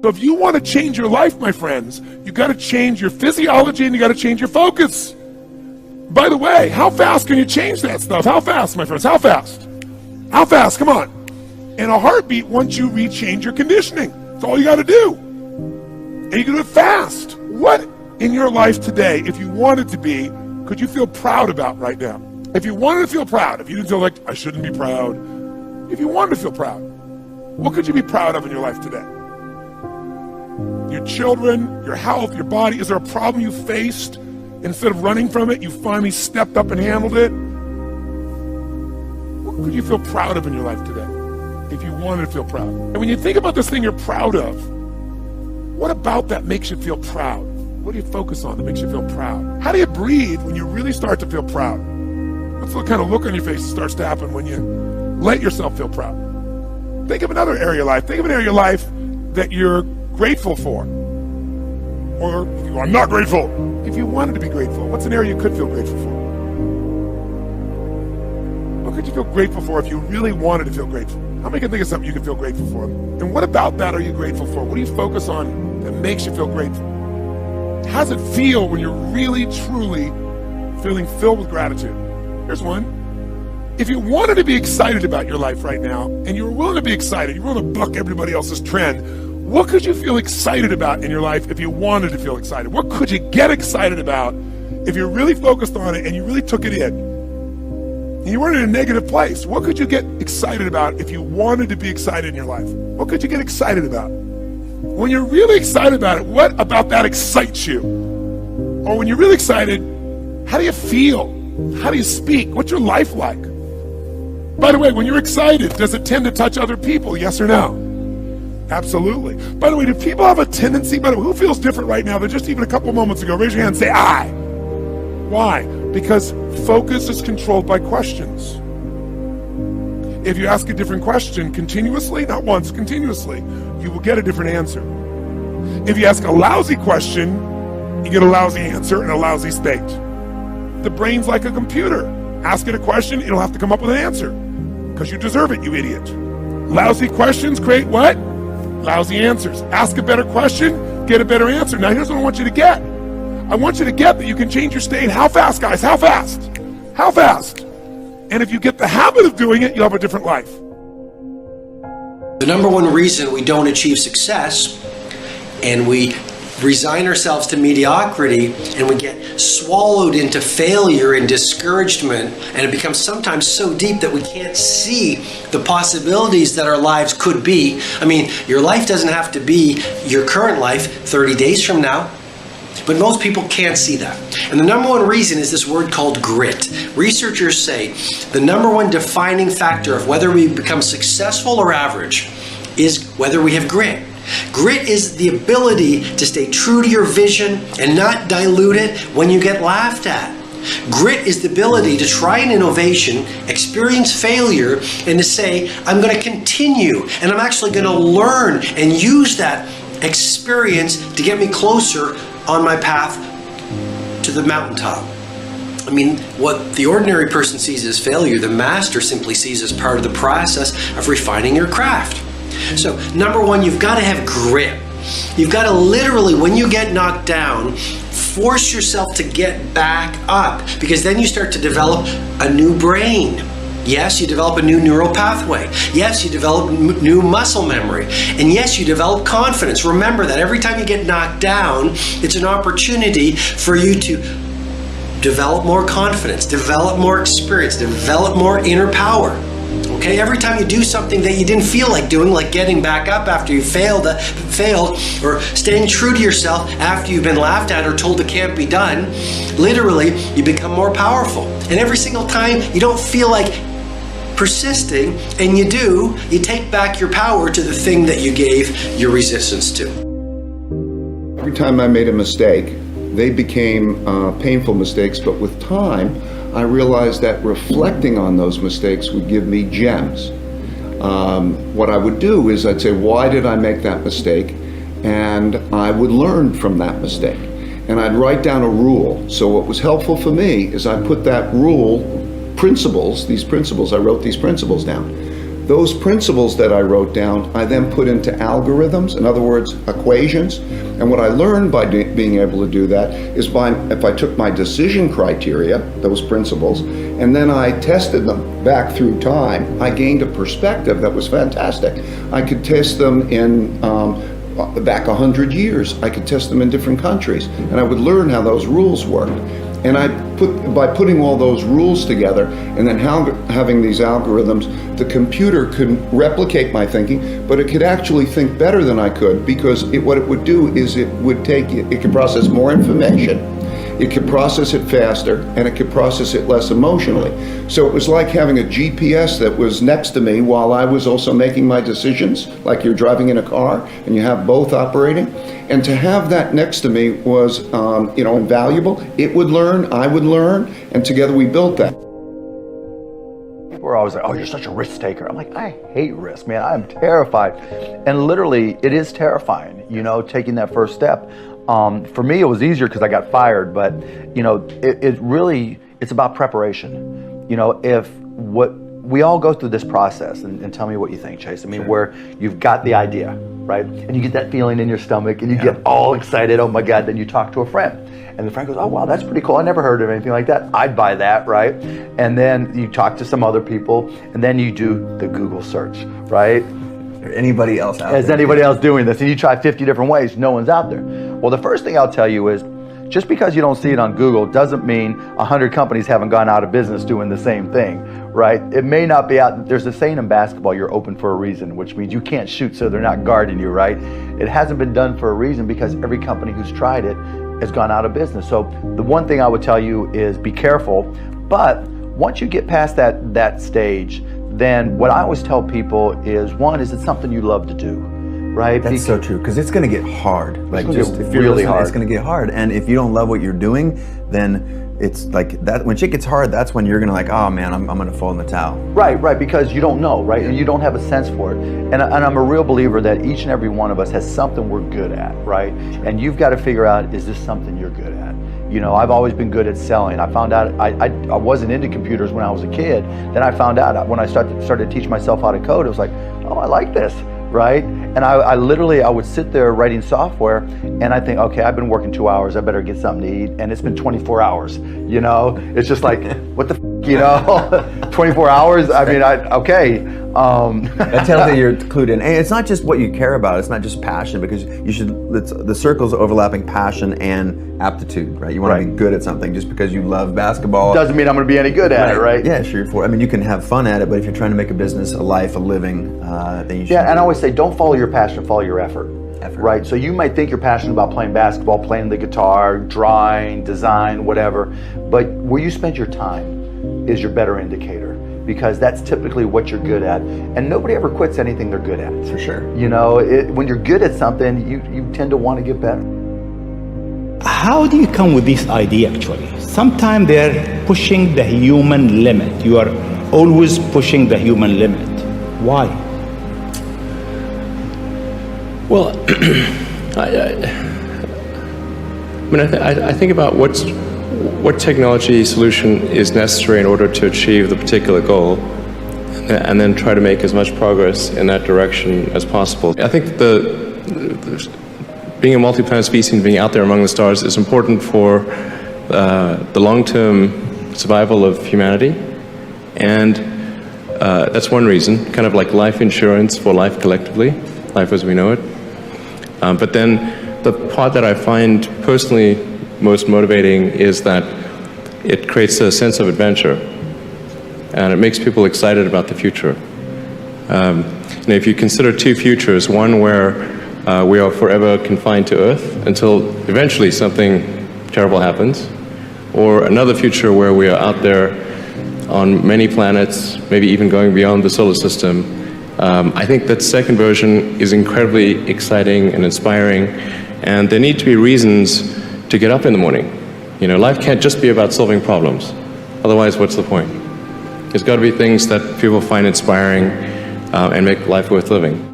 So if you want to change your life, my friends, you got to change your physiology and you got to change your focus. By the way, how fast can you change that stuff? How fast, my friends? How fast? How fast? Come on. In a heartbeat, once you rechange your conditioning. That's all you got to do. And you can do it fast. What in your life today, if you wanted to be, could you feel proud about right now? If you wanted to feel proud, if you didn't feel like, I shouldn't be proud, if you wanted to feel proud, what could you be proud of in your life today? Your children, your health, your body. Is there a problem you faced? Instead of running from it, you finally stepped up and handled it? What could you feel proud of in your life today? If you wanted to feel proud. And when you think about this thing you're proud of, what about that makes you feel proud? What do you focus on that makes you feel proud? How do you breathe when you really start to feel proud? What's the kind of look on your face that starts to happen when you let yourself feel proud? Think of another area of life. Think of an area of life that you're grateful for. Or if you are not grateful, if you wanted to be grateful, what's an area you could feel grateful for? What could you feel grateful for if you really wanted to feel grateful? How many can think of something you can feel grateful for? And what about that are you grateful for? What do you focus on that makes you feel grateful? How does it feel when you're really, truly feeling filled with gratitude? Here's one. If you wanted to be excited about your life right now, and you were willing to be excited, you're willing to buck everybody else's trend, what could you feel excited about in your life if you wanted to feel excited? What could you get excited about if you're really focused on it and you really took it in? And you weren't in a negative place. What could you get excited about if you wanted to be excited in your life? What could you get excited about? When you're really excited about it, what about that excites you? Or when you're really excited, how do you feel? How do you speak? What's your life like? By the way, when you're excited, does it tend to touch other people? Yes or no? Absolutely. By the way, do people have a tendency, who feels different right now than just even a couple moments ago? Raise your hand and say, I. Why? Because focus is controlled by questions. If you ask a different question continuously, not once, continuously, you will get a different answer. If you ask a lousy question, you get a lousy answer and a lousy state. The brain's like a computer. Ask it a question, it'll have to come up with an answer. Because you deserve it, you idiot. Lousy questions create what? Lousy answers. Ask a better question, get a better answer. Now here's what I want you to get. I want you to get that you can change your state. How fast, guys? How fast? How fast? And if you get the habit of doing it, you'll have a different life. The number one reason we don't achieve success and we resign ourselves to mediocrity and we get swallowed into failure and discouragement, and it becomes sometimes so deep that we can't see the possibilities that our lives could be. I mean, your life doesn't have to be your current life 30 days from now, but most people can't see that. And the number one reason is this word called grit. Researchers say the number one defining factor of whether we become successful or average is whether we have grit. Grit is the ability to stay true to your vision and not dilute it when you get laughed at. Grit is the ability to try an innovation, experience failure, and to say, I'm going to continue and I'm actually going to learn and use that experience to get me closer on my path to the mountaintop. I mean, what the ordinary person sees as failure, the master simply sees as part of the process of refining your craft. So, number one, you've got to have grit. You've got to literally, when you get knocked down, force yourself to get back up, because then you start to develop a new brain. Yes, you develop a new neural pathway. Yes, you develop new muscle memory. And yes, you develop confidence. Remember that every time you get knocked down, it's an opportunity for you to develop more confidence, develop more experience, develop more inner power. Okay, every time you do something that you didn't feel like doing, like getting back up after you failed, or staying true to yourself after you've been laughed at or told it can't be done, literally, you become more powerful. And every single time you don't feel like persisting, and you do, you take back your power to the thing that you gave your resistance to. Every time I made a mistake, they became painful mistakes, but with time, I realized that reflecting on those mistakes would give me gems. What I would do is I'd say, why did I make that mistake? And I would learn from that mistake. And I'd write down a rule. So what was helpful for me is I put that rule, these principles, I wrote these principles down. Those principles that I wrote down, I then put into algorithms, in other words, equations. And what I learned by being able to do that is if I took my decision criteria, those principles, and then I tested them back through time, I gained a perspective that was fantastic. I could test them in back 100 years. I could test them in different countries, and I would learn how those rules worked. And by putting all those rules together and then having these algorithms, the computer could replicate my thinking, but it could actually think better than I could, because what it would do is it could process more information, it could process it faster, and it could process it less emotionally. So it was like having a GPS that was next to me while I was also making my decisions, like you're driving in a car and you have both operating. And to have that next to me was invaluable. It would learn, I would learn, and together we built that. People are always like, oh, you're such a risk taker. I'm like, I hate risk, man. I'm terrified. And literally, it is terrifying, taking that first step. For me, it was easier because I got fired, but it's about preparation. We all go through this process, and tell me what you think, Chase. I mean, where you've got the idea, right? And you get that feeling in your stomach and you get all excited, oh my God, then you talk to a friend. And the friend goes, oh wow, that's pretty cool. I never heard of anything like that. I'd buy that, right? And then you talk to some other people, and then you do the Google search, right? Anybody else out there? Is anybody else doing this? And you try 50 different ways, no one's out there. Well, the first thing I'll tell you is, just because you don't see it on Google doesn't mean 100 companies haven't gone out of business doing the same thing, right? It may not be out. There's a saying in basketball, you're open for a reason, which means you can't shoot so they're not guarding you, right? It hasn't been done for a reason because every company who's tried it has gone out of business. So the one thing I would tell you is be careful, but once you get past that stage, then what I always tell people is, one, is it something you love to do? Right? That's so true, because it's going to get hard. Like, just if you're really listening, hard. It's going to get hard. And if you don't love what you're doing, then it's like that. When shit gets hard, that's when you're going to like, oh man, I'm going to fall in the towel. Right, because you don't know, right? And you don't have a sense for it. And I'm a real believer that each and every one of us has something we're good at, right? And you've got to figure out, is this something you're good at? I've always been good at selling. I found out I wasn't into computers when I was a kid. Then I found out when I started to teach myself how to code, it was like, oh, I like this, right? And I literally would sit there writing software, and I think, okay, I've been working 2 hours, I better get something to eat, and it's been 24 hours, It's just like, what the 24 hours, I mean, okay. That tells that you're clued in. And it's not just what you care about, it's not just passion, because the circle's overlapping passion and aptitude, right? You want to be good at something. Just because you love basketball doesn't mean I'm going to be any good at it, right? Yeah, sure. You can have fun at it, but if you're trying to make a business, a life, a living, then you should. Yeah, and I always say, don't follow your passion, follow your effort. Right? So you might think you're passionate about playing basketball, playing the guitar, drawing, design, whatever, but where you spend your time is your better indicator, because that's typically what you're good at. And nobody ever quits anything they're good at. For sure. When you're good at something, you tend to want to get better. How do you come with this idea actually? Sometimes they're pushing the human limit. You are always pushing the human limit. Why? Well, I think about what technology solution is necessary in order to achieve the particular goal, and then try to make as much progress in that direction as possible. I think being a multi-planet species and being out there among the stars is important for the long-term survival of humanity, and that's one reason, kind of like life insurance for life collectively, life as we know it. But then the part that I find personally most motivating is that it creates a sense of adventure, and it makes people excited about the future. If you consider two futures, one where we are forever confined to Earth until eventually something terrible happens, or another future where we are out there on many planets, maybe even going beyond the solar system, I think that second version is incredibly exciting and inspiring, and there need to be reasons to get up in the morning. Life can't just be about solving problems. Otherwise, what's the point? There's got to be things that people find inspiring and make life worth living.